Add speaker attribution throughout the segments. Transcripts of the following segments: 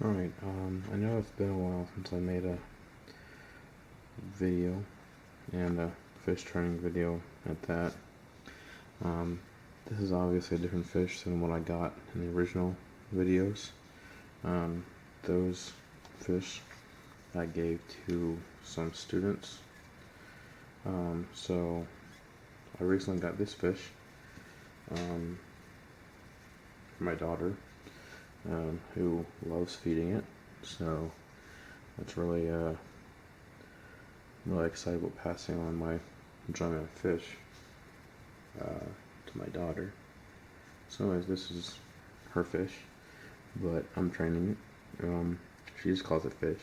Speaker 1: Alright, I know it's been a while since I made a video, and a fish training video at that. Um, this is obviously a different fish than what I got in the original videos. Those fish I gave to some students. So I recently got this fish for my daughter, who loves feeding it. So that's really really excited about passing on my enjoyment of fish to my daughter. So anyways, this is her fish, but I'm training it. She just calls it fish.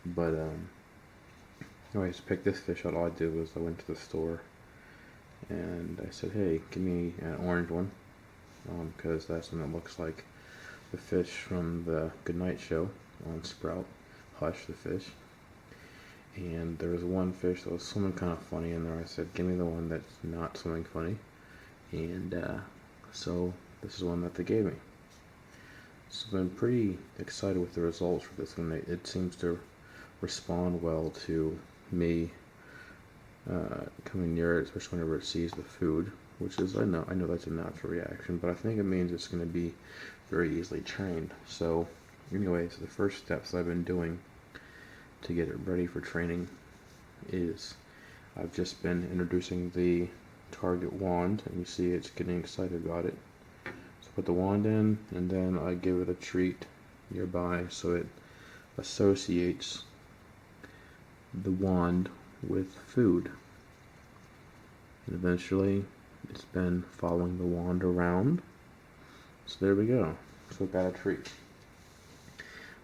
Speaker 1: But anyways, to pick this fish out, all I did was I went to the store and I said, hey, give me an orange one, because that's what it looks like the fish from the Goodnight Show on Sprout, Hush the Fish. And there was one fish that was swimming kind of funny in there. I said, give me the one that's not swimming funny. And so this is one that they gave me. So I've been pretty excited with the results for this one. It seems to respond well to me coming near it, especially whenever it sees the food, which is, I know that's a natural reaction, but I think it means it's going to be very easily trained. So anyways, the first steps I've been doing to get it ready for training is I've just been introducing the target wand, and you see it's getting excited about it. So put the wand in, and then I give it a treat nearby so it associates the wand with food. And eventually it's been following the wand around. So there we go. So it got a treat.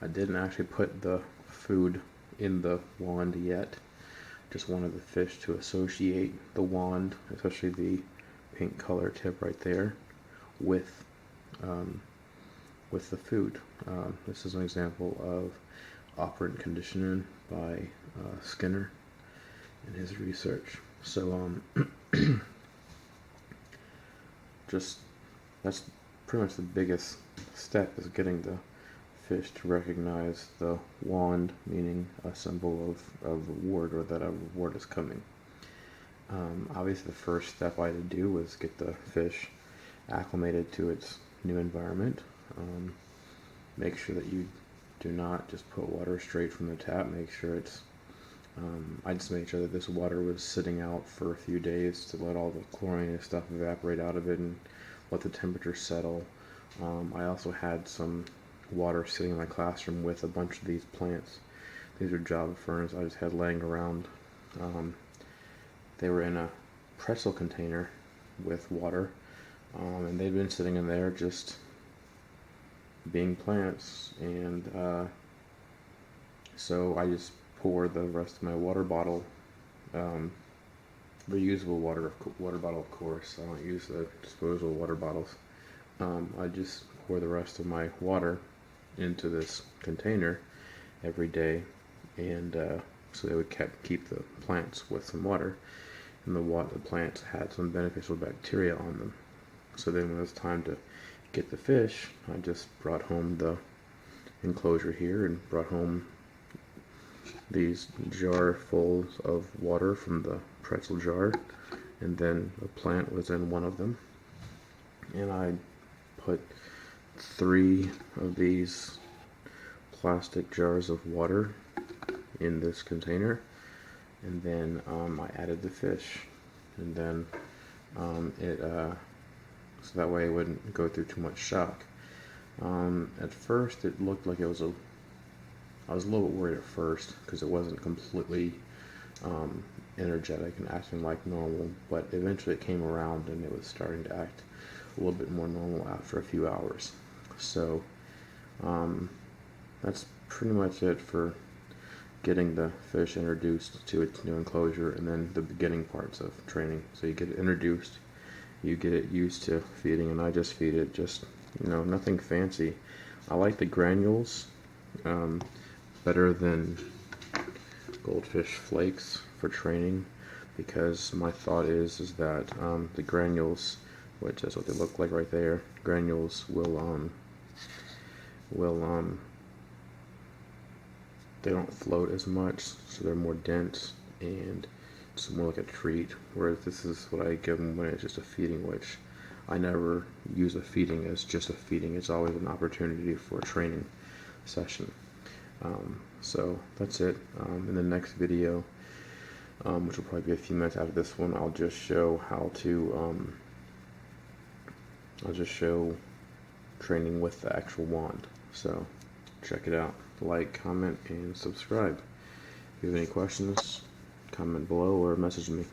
Speaker 1: I didn't actually put the food in the wand yet. Just wanted the fish to associate the wand, especially the pink color tip right there, with the food. This is an example of operant conditioning by Skinner in his research. So just that's pretty much the biggest step, is getting the fish to recognize the wand, meaning a symbol of reward, or that a reward is coming. Obviously the first step I had to do was get the fish acclimated to its new environment. Make sure that you do not just put water straight from the tap. Make sure it's I just made sure that this water was sitting out for a few days to let all the chlorine and stuff evaporate out of it and let the temperature settle. I also had some water sitting in my classroom with a bunch of these plants. These are Java ferns I just had laying around. They were in a pretzel container with water, and they'd been sitting in there just being plants, and so I just pour the rest of my water bottle, reusable water bottle, of course. I don't use the disposable water bottles. I just pour the rest of my water into this container every day, and so they would keep the plants with some water, and the plants had some beneficial bacteria on them. So then when it was time to get the fish, I just brought home the enclosure here and brought home these jar fulls of water from the pretzel jar, and then the plant was in one of them, and I put 3 of these plastic jars of water in this container, and then I added the fish, and then so that way it wouldn't go through too much shock. At first it looked like I was a little bit worried at first because it wasn't completely energetic and acting like normal, but eventually it came around and it was starting to act a little bit more normal after a few hours. So that's pretty much it for getting the fish introduced to its new enclosure, and then the beginning parts of training. So you get it introduced, you get it used to feeding, and I just feed it just, nothing fancy. I like the granules better than goldfish flakes for training, because my thought is that the granules, which is what they look like right there, granules will will they don't float as much, so they're more dense and it's more like a treat. Whereas this is what I give them when it's just a feeding, which I never use a feeding as just a feeding. It's always an opportunity for a training session. So that's it. In the next video, which will probably be a few minutes after this one, I'll just show how to I'll just show training with the actual wand. So check it out. Like, comment, and subscribe. If you have any questions, comment below or message me.